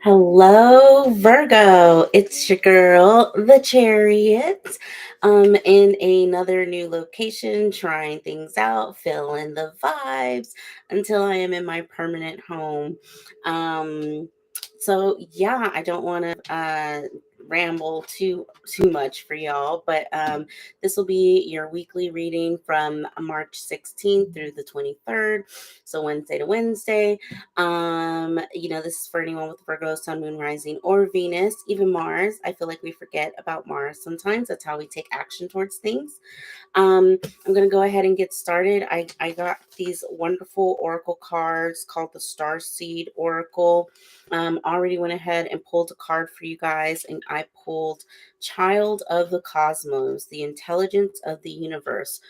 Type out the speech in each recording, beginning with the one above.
Hello, Virgo. It's your girl, the Chariot, in another new location, trying things out, feeling the vibes until I am in my permanent home. Um, so I don't want to ramble too much for y'all, but this will be your weekly reading from March 16th through the 23rd, so Wednesday to Wednesday. This is for anyone with Virgo, Sun, Moon, Rising, or Venus, even Mars. I feel like we forget about Mars sometimes. That's how we take action towards things. I'm going to go ahead and get started. I got these wonderful oracle cards called the Star Seed Oracle. Already went ahead and pulled a card for you guys, and I pulled Child of the Cosmos, the intelligence of the universe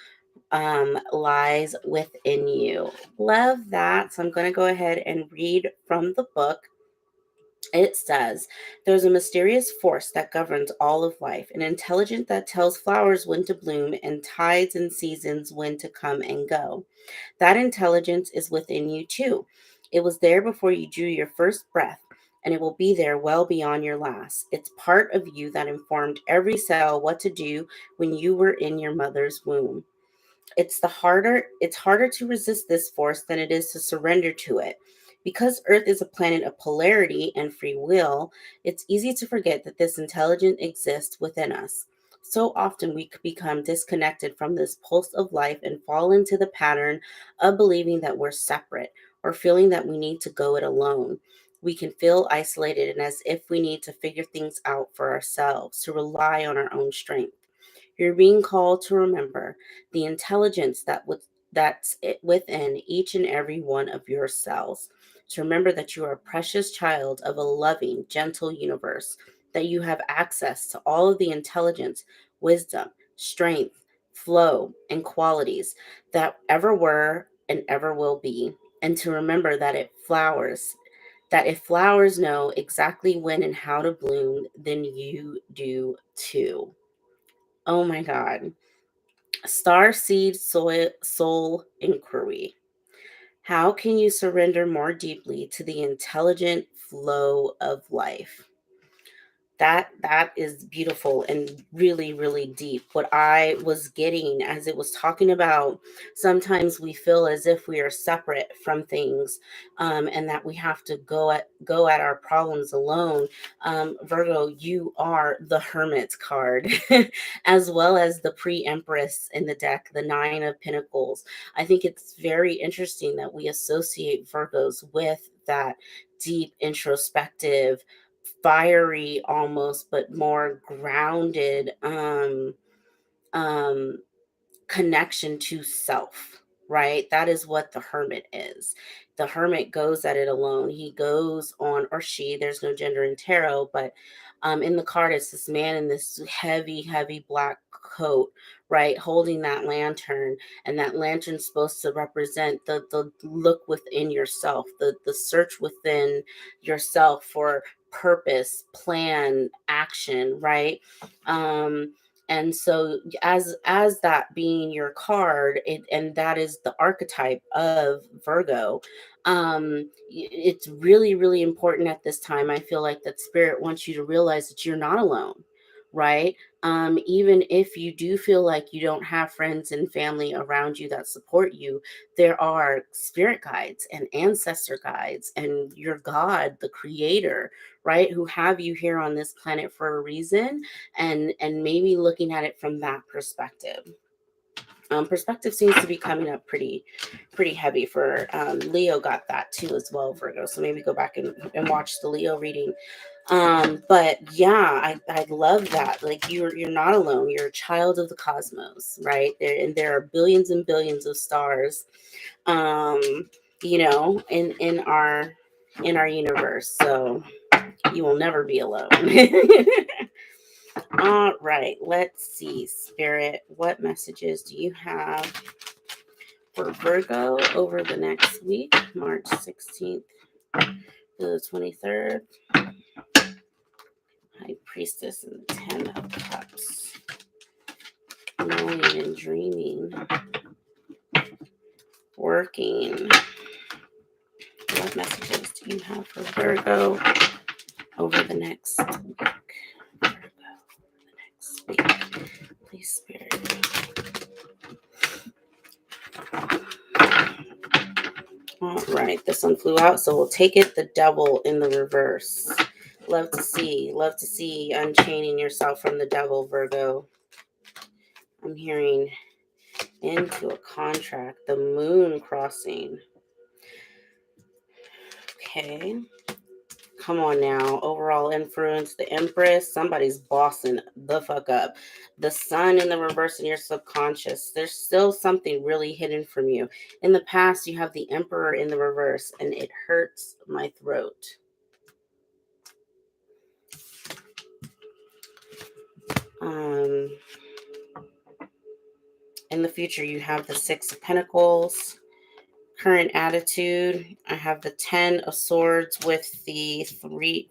lies within you. Love that. So I'm going to go ahead and read from the book. It says, there's a mysterious force that governs all of life, an intelligence that tells flowers when to bloom and tides and seasons when to come and go. That intelligence is within you too. It was there before you drew your first breath, and it will be there well beyond your last. It's part of you that informed every cell what to do when you were in your mother's womb. It's harder to resist this force than it is to surrender to it. Because Earth is a planet of polarity and free will, it's easy to forget that this intelligence exists within us. So often we could become disconnected from this pulse of life and fall into the pattern of believing that we're separate or feeling that we need to go it alone. We can feel isolated and as if we need to figure things out for ourselves, to rely on our own strength. You're being called to remember the intelligence within each and every one of your cells. To remember that you are a precious child of a loving, gentle universe, that you have access to all of the intelligence, wisdom, strength, flow, and qualities that ever were and ever will be. And to remember that if flowers know exactly when and how to bloom, then you do too. Oh my God. Star Seed Soul Inquiry. How can you surrender more deeply to the intelligent flow of life? That is beautiful and really really deep. What I was getting as it was talking about, sometimes we feel as if we are separate from things, and that we have to go at our problems alone. Virgo, you are the Hermit card, as well as the Pre-Empress in the deck, the Nine of Pentacles. I think it's very interesting that we associate Virgos with that deep introspective, fiery almost, but more grounded um connection to self, right? That is what the hermit is. The hermit goes at it alone. He goes on, or she, there's no gender in tarot, but in the card, it's this man in this heavy, heavy black coat, right? Holding that lantern. And that lantern's supposed to represent the look within yourself, the search within yourself for purpose, plan, action, right? And so as that being your card, and that is the archetype of Virgo, it's really really important at this time. I feel like that spirit wants you to realize that you're not alone, right? Even if you do feel like you don't have friends and family around you that support you, there are spirit guides and ancestor guides and your God, the creator, right, who have you here on this planet for a reason. And maybe looking at it from that perspective. Perspective seems to be coming up pretty heavy for Leo. Got that too as well, Virgo. So maybe go back and watch the Leo reading. But yeah, I love that. Like you're not alone. You're a child of the cosmos, right? There are billions and billions of stars, um, in our universe. So you will never be alone. All right, let's see, Spirit. What messages do you have for Virgo over the next week, March 16th to the 23rd? High Priestess and the Ten of Cups. Knowing and dreaming. Working. what messages do you have for Virgo over the next week? Virgo, the next week. Please, Spirit. All right, this one flew out, so we'll take it. The Devil in the reverse. Love to see unchaining yourself from the devil, Virgo. I'm hearing into a contract, the moon crossing. Okay. Come on now. Overall influence, the Empress. Somebody's bossing the fuck up. The Sun in the reverse in your subconscious. There's still something really hidden from you. In the past, you have the Emperor in the reverse, and it hurts my throat. In the future, you have the Six of Pentacles. Current attitude, I have the 10 of Swords with the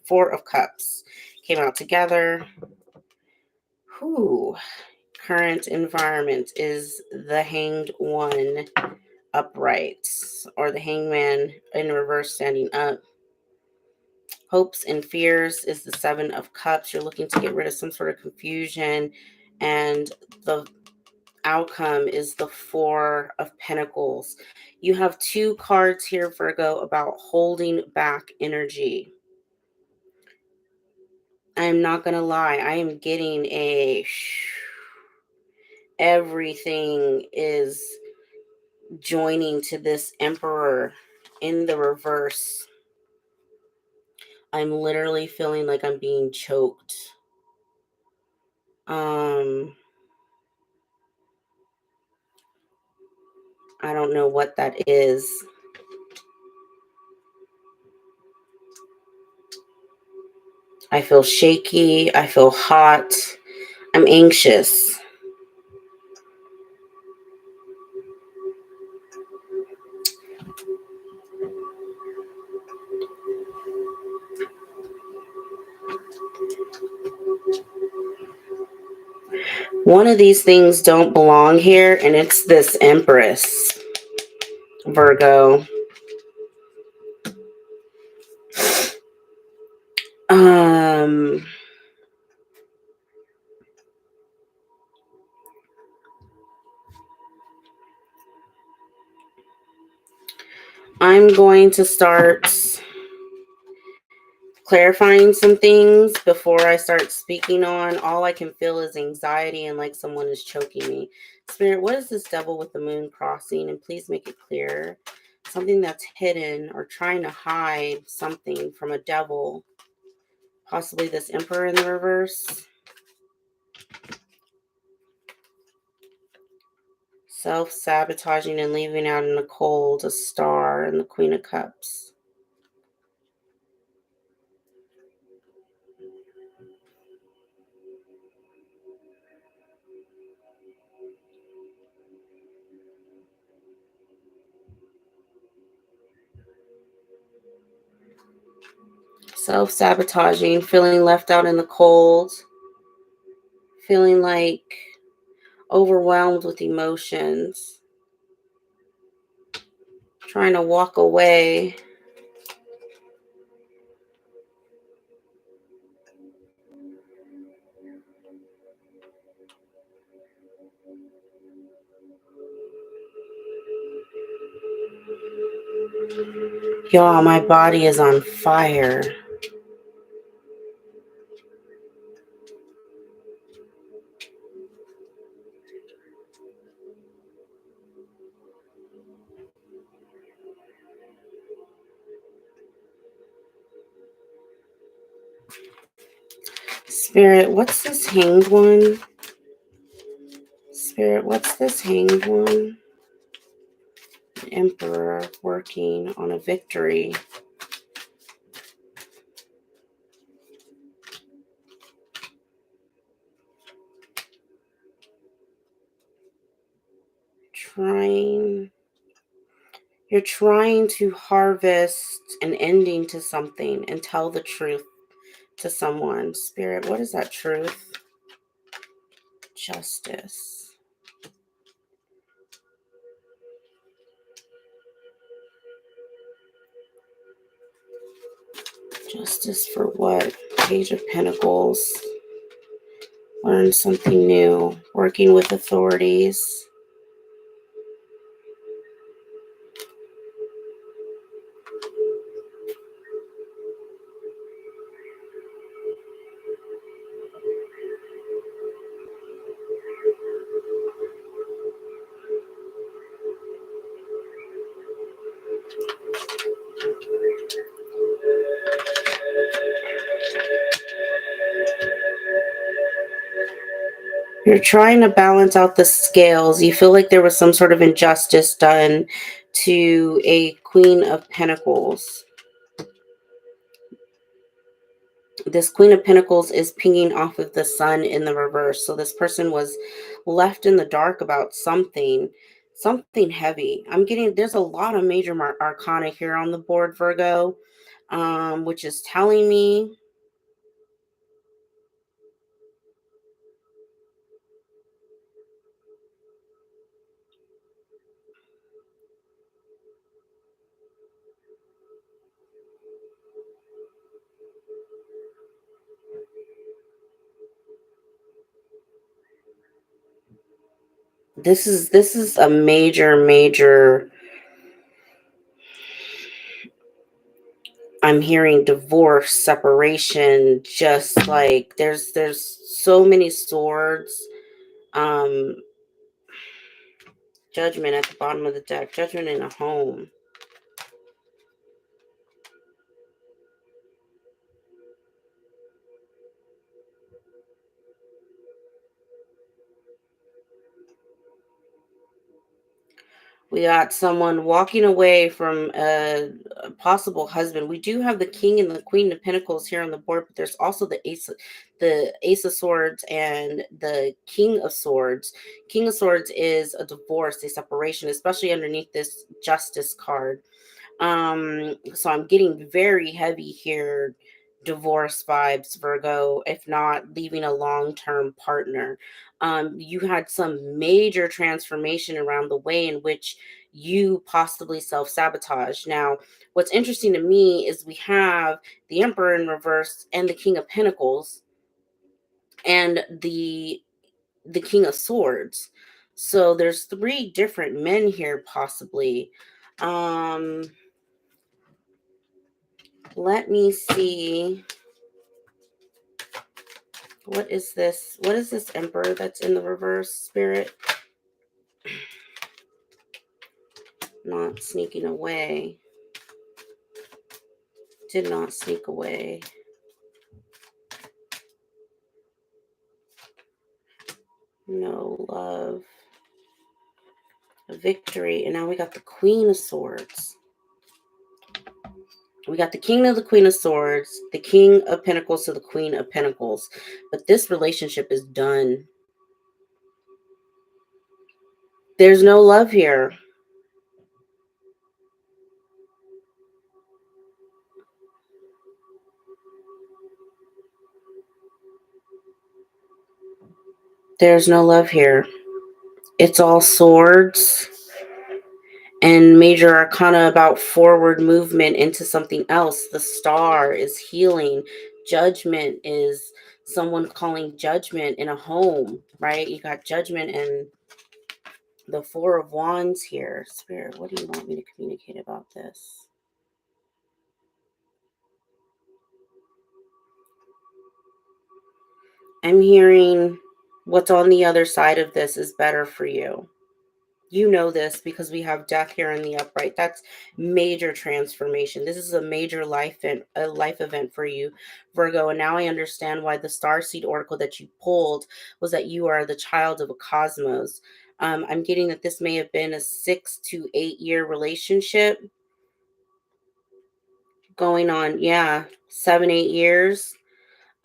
4 of Cups. Came out together. Whew. Current environment is the Hanged One upright, or the Hangman in reverse standing up. Hopes and fears is the 7 of Cups. You're looking to get rid of some sort of confusion, and the outcome is the 4 of Pentacles. You have 2 cards here, Virgo, about holding back energy. I'm not going to lie. I am getting everything is joining to this Emperor in the reverse. I'm literally feeling like I'm being choked. I don't know what that is. I feel shaky. I feel hot. I'm anxious. One of these things don't belong here, and it's this Empress, Virgo. I'm going to start clarifying some things before I start speaking on. All I can feel is anxiety and like someone is choking me. Spirit, what is this devil with the moon crossing? And please make it clear. Something that's hidden or trying to hide something from a devil. Possibly this Emperor in the reverse. Self-sabotaging and leaving out in the cold, a star, and the Queen of Cups. Self-sabotaging, feeling left out in the cold, feeling like overwhelmed with emotions, trying to walk away. Y'all, my body is on fire. Spirit, what's this Hanged One? Spirit, what's this Hanged One? Emperor working on a victory. You're trying to harvest an ending to something and tell the truth to someone. Spirit, what is that truth? Justice. Justice for what? Page of Pentacles. Learn something new. Working with authorities. You're trying to balance out the scales. You feel like there was some sort of injustice done to a Queen of Pentacles. This Queen of Pentacles is pinging off of the Sun in the reverse. So this person was left in the dark about something heavy. I'm getting, there's a lot of major arcana here on the board, Virgo, which is telling me this is a major. I'm hearing divorce, separation, just like there's so many swords. Um, Judgment at the bottom of the deck. Judgment in a home. We got someone walking away from a possible husband. We do have the King and the Queen of Pentacles here on the board, but there's also the Ace of Swords and the King of Swords. King of Swords is a divorce, a separation, especially underneath this Justice card. So I'm getting very heavy here, divorce vibes, Virgo, if not leaving a long-term partner. You had some major transformation around the way in which you possibly self-sabotage. Now, what's interesting to me is we have the Emperor in reverse and the King of Pentacles and the King of Swords. So there's three different men here possibly. Um Let me see. What is this? What is this Emperor that's in the reverse, Spirit? Not sneaking away. Did not sneak away. No love. Victory. And now we got the Queen of Swords. We got the King of the Queen of Swords, the King of Pentacles to the Queen of Pentacles. But this relationship is done. There's no love here. There's no love here. It's all swords and major arcana about forward movement into something else. The Star is healing. Judgment is someone calling judgment in a home, right? You got Judgment and the Four of Wands here. Spirit, what do you want me to communicate about this? I'm hearing what's on the other side of this is better for you. You know this because we have death here in the upright. That's major transformation. This is a major life event for you, Virgo. And now I understand why the starseed oracle that you pulled was that you are the child of a cosmos. I'm getting that this may have been a 6 to 8 year relationship going on. Yeah, 7, 8 years.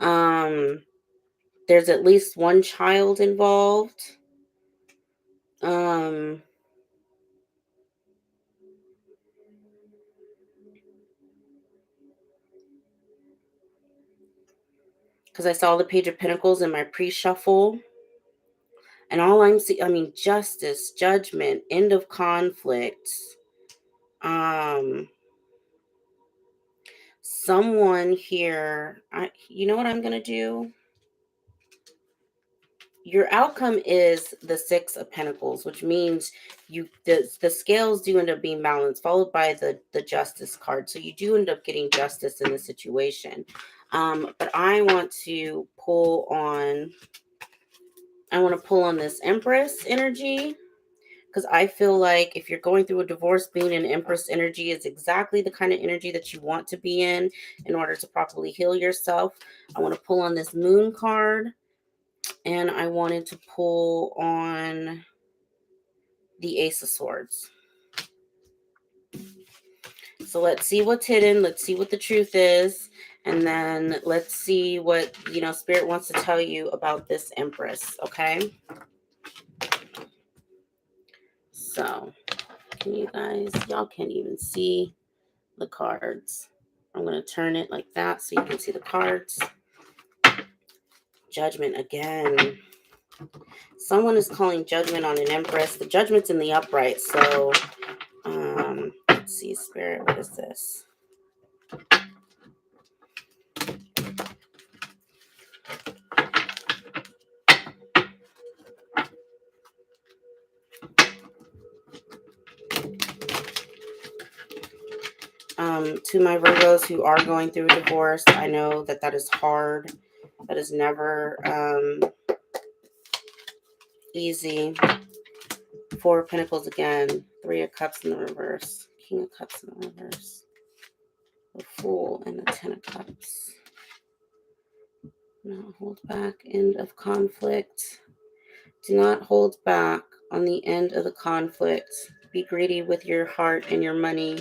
Um, there's at least one child involved. Um, because I saw the Page of Pentacles in my pre-shuffle. And all I'm seeing, I mean, justice, judgment, end of conflicts, um, someone here, you know what I'm going to do? Your outcome is the Six of Pentacles, which means the scales do end up being balanced, followed by the Justice card. So you do end up getting justice in the situation. But I want to pull on this Empress energy, because I feel like if you're going through a divorce, being an Empress energy is exactly the kind of energy that you want to be in order to properly heal yourself. I want to pull on this Moon card, and I wanted to pull on the Ace of Swords. So let's see what's hidden. Let's see what the truth is. And then let's see what, Spirit wants to tell you about this Empress, okay? So, y'all can't even see the cards. I'm going to turn it like that so you can see the cards. Judgment again. Someone is calling judgment on an Empress. The Judgment's in the upright. So, let's see, Spirit, what is this? To my Virgos who are going through a divorce, I know that is hard. That is never easy. Four of Pentacles again. Three of Cups in the reverse. King of Cups in the reverse. The Fool and the Ten of Cups. Not hold back. End of conflict. Do not hold back on the end of the conflict. Be greedy with your heart and your money.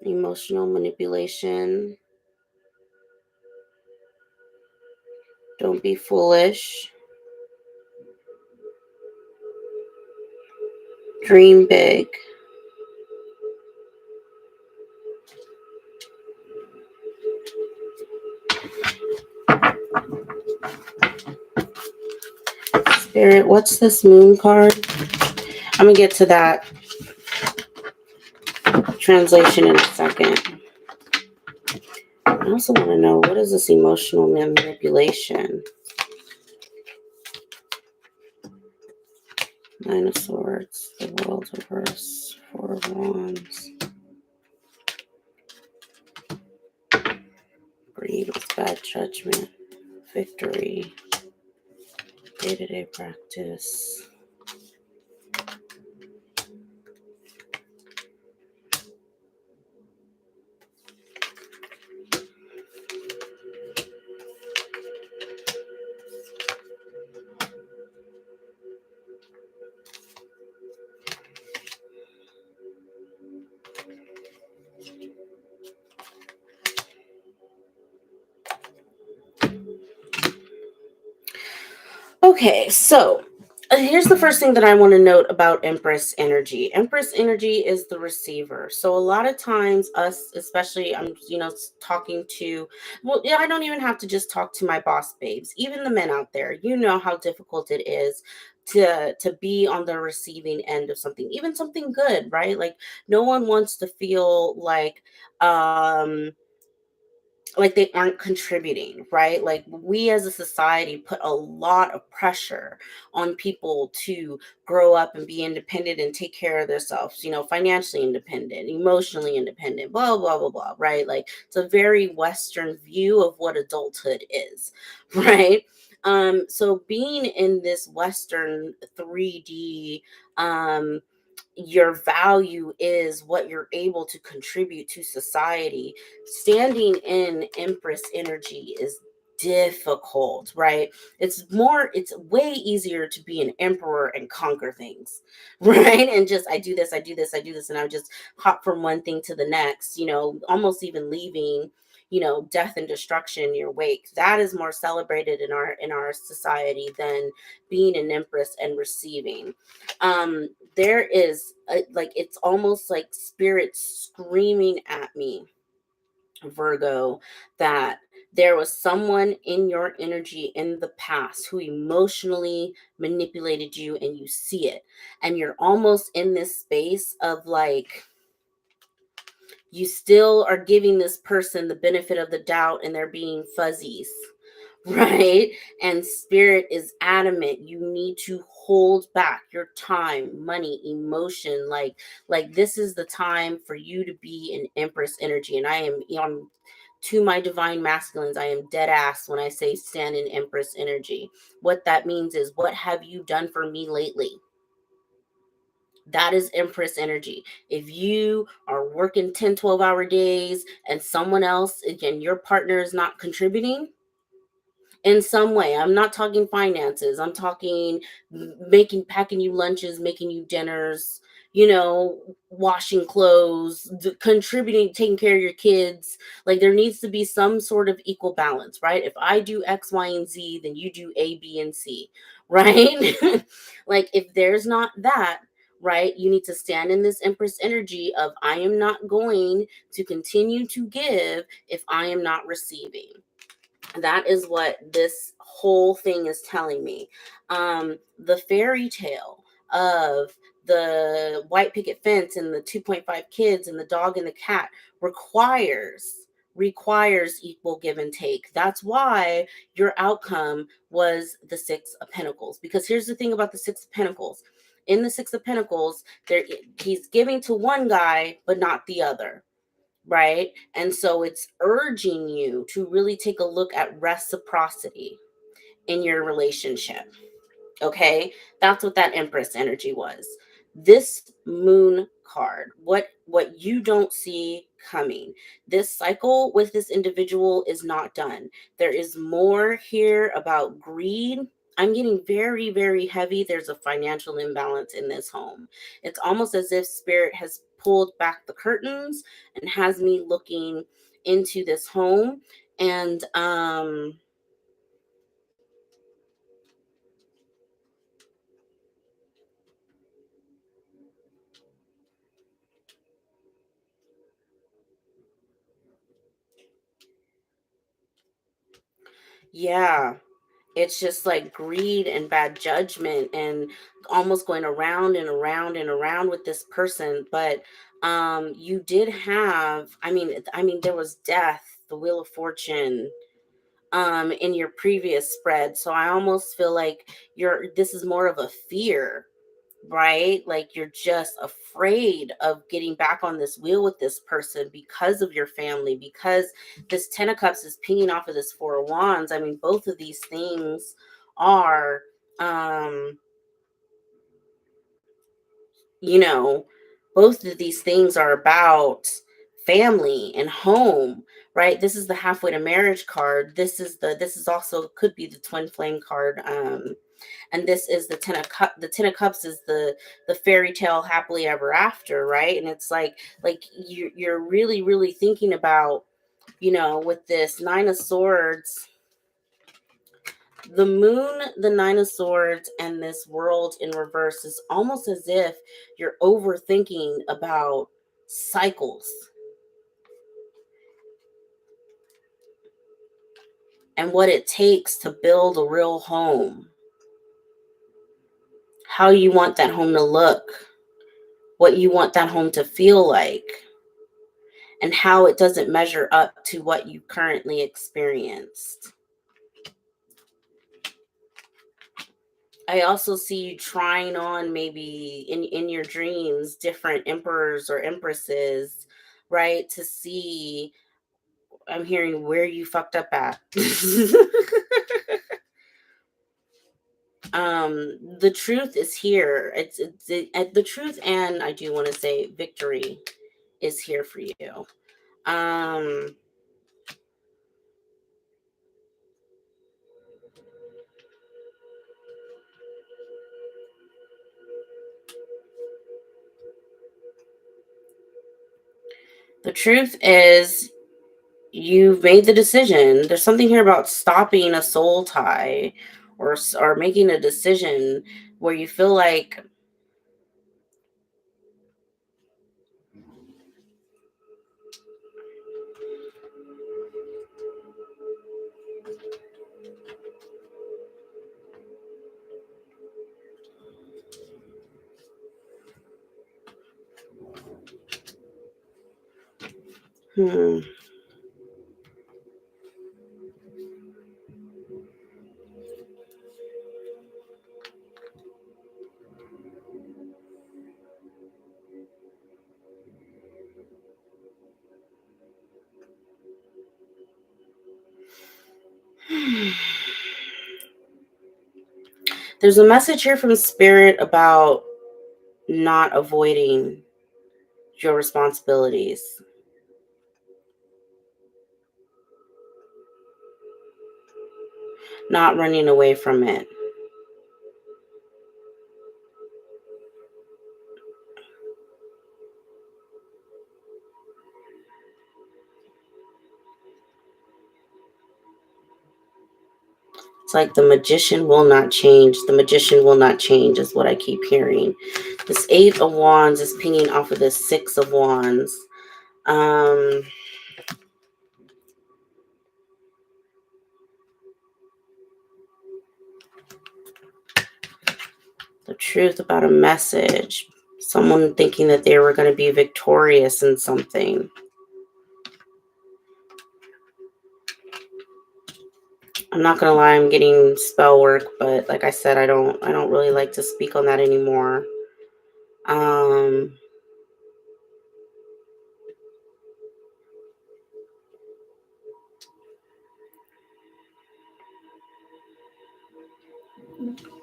Emotional manipulation. Don't be foolish. Dream big. Spirit, what's this Moon card? I'm going to get to that translation in a second. I also want to know, what is this emotional manipulation? Nine of Swords, the World reverse, Four of Wands. Greed with bad judgment. Victory. Day-to-day practice. Okay, so here's the first thing that I want to note about Empress energy. Empress energy is the receiver. So a lot of times us, especially I'm, talking to, well, yeah, I don't even have to just talk to my boss babes. Even the men out there, you know how difficult it is to be on the receiving end of something, even something good, right? Like no one wants to feel like they aren't contributing, right? Like we as a society put a lot of pressure on people to grow up and be independent and take care of themselves, financially independent, emotionally independent, blah, blah, blah, blah, right? Like it's a very Western view of what adulthood is, right? So being in this Western 3D, your value is what you're able to contribute to society. Standing in Empress energy is difficult, right? It's way easier to be an emperor and conquer things, right? And just, I do this, I do this, I do this, and I just hop from one thing to the next, almost even leaving, death and destruction in your wake. That is more celebrated in our society than being an empress and receiving. There is like, it's almost like spirit screaming at me, Virgo, that There was someone in your energy in the past who emotionally manipulated you, and you see it. And you're almost in this space of like, you still are giving this person the benefit of the doubt and they're being fuzzies, right? And spirit is adamant, you need to hold back your time, money, emotion. Like this is the time for you to be in Empress energy. And I am, to my divine masculines, I am dead ass when I say stand in Empress energy. What that means is, what have you done for me lately? That is Empress energy. If you are working 10, 12-hour days and someone else, again, your partner is not contributing in some way, I'm not talking finances, I'm talking making, packing you lunches, making you dinners, washing clothes, contributing, taking care of your kids. Like, there needs to be some sort of equal balance, right? If I do X, Y, and Z, then you do A, B, and C, right? Like, if there's not that, right, you need to stand in this Empress energy of, I am not going to continue to give if I am not receiving. That is what this whole thing is telling me. The fairy tale of the white picket fence and the 2.5 kids and the dog and the cat requires equal give and take. That's why your outcome was the Six of Pentacles. Because here's the thing about the Six of Pentacles. In the Six of Pentacles, there, he's giving to one guy but not the other, right? And so it's urging you to really take a look at reciprocity in your relationship. Okay, that's what that Empress energy was. This Moon card, what you don't see coming. This cycle with this individual is not done. There is more here about greed. I'm getting very, very heavy. There's a financial imbalance in this home. It's almost as if spirit has pulled back the curtains and has me looking into this home. And yeah, it's just like greed and bad judgment and almost going around and around and around with this person. But you did have, I mean there was death, the Wheel of Fortune, in your previous spread. So I almost feel like this is more of a fear, right? Like, you're just afraid of getting back on this wheel with this person because of your family, because this 10 of cups is pinging off of this 4 of wands. I mean, both of these things are, um you know both of these things are about family and home, right? This is the halfway to marriage card. This is also, could be the twin flame card. And this is the 10 of cups. The 10 of cups is the fairy tale happily ever after, right? And it's like you're really, really thinking about, with this 9 of swords, the moon, the 9 of swords, and this world in reverse is almost as if you're overthinking about cycles and what it takes to build a real home, how you want that home to look, what you want that home to feel like, and how it doesn't measure up to what you currently experienced. I also see you trying on, maybe in your dreams, different emperors or empresses, right? To see, I'm hearing where you fucked up at. The truth is here. The truth, and I do want to say victory is here for you. Um the truth is, you've made the decision. There's something here about stopping a soul tie, or making a decision where you feel like, Hmm. There's a message here from Spirit about not avoiding your responsibilities, not running away from it. It's like the magician will not change. The magician will not change, is what I keep hearing. This Eight of Wands is pinging off of this Six of Wands. Um, the truth about a message. Someone thinking that they were going to be victorious in something. I'm not gonna lie, I'm getting spell work, but like I said, I don't really like to speak on that anymore. Um,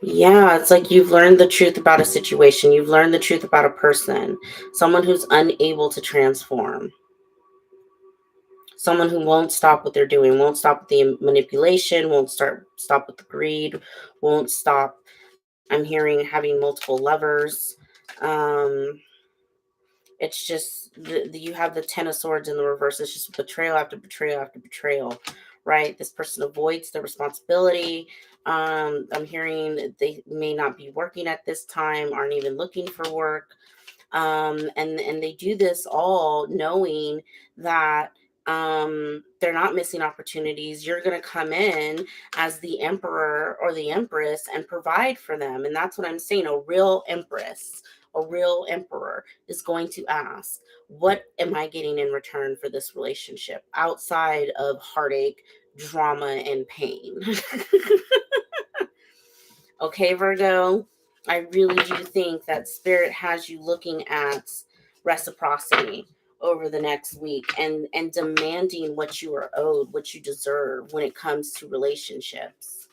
yeah, it's like you've learned the truth about a situation, you've learned the truth about a person, someone who's unable to transform, someone who won't stop what they're doing, won't stop with the manipulation, won't stop with the greed, won't stop. I'm hearing having multiple lovers. Um, It's just you have the Ten of Swords in the reverse. It's just betrayal after betrayal after betrayal, right? This person avoids the responsibility. I'm hearing that they may not be working at this time, aren't even looking for work, and they do this all knowing that they're not missing opportunities. You're going to come in as the emperor or the empress and provide for them, and that's what I'm saying. A real empress, a real emperor is going to ask, what am I getting in return for this relationship outside of heartache, drama, and pain? Okay, Virgo, I really do think that Spirit has you looking at reciprocity over the next week and demanding what you are owed, what you deserve when it comes to relationships.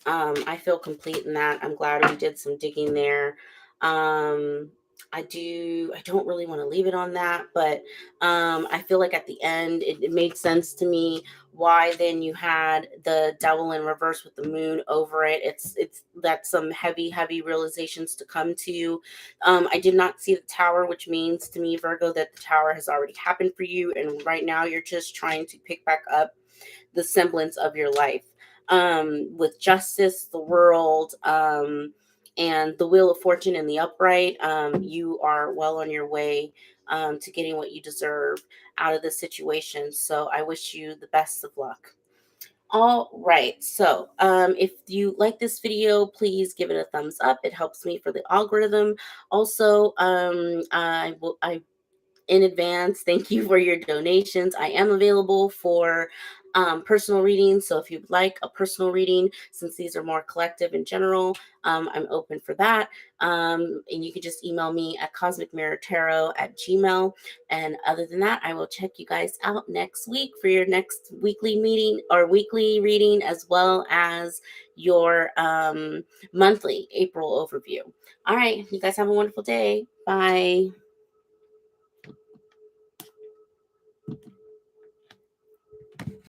I feel complete in that. I'm glad we did some digging there. Um, I don't really want to leave it on that, but I feel like at the end it made sense to me why then you had the devil in reverse with the moon over it. It's that's some heavy realizations to come to. I did not see the tower, which means to me, Virgo, that the tower has already happened for you, and right now you're just trying to pick back up the semblance of your life, with justice, the world, and the wheel of fortune in the upright. You are well on your way to getting what you deserve out of this situation. So I wish you the best of luck. All right. So, if you like this video, please give it a thumbs up. It helps me for the algorithm. Also, I in advance. Thank you for your donations. I am available for personal readings. So if you'd like a personal reading, since these are more collective in general, I'm open for that. And you can just email me at cosmicmirrortarot@gmail. And other than that, I will check you guys out next week for your next weekly meeting or weekly reading, as well as your monthly April overview. All right. You guys have a wonderful day. Bye.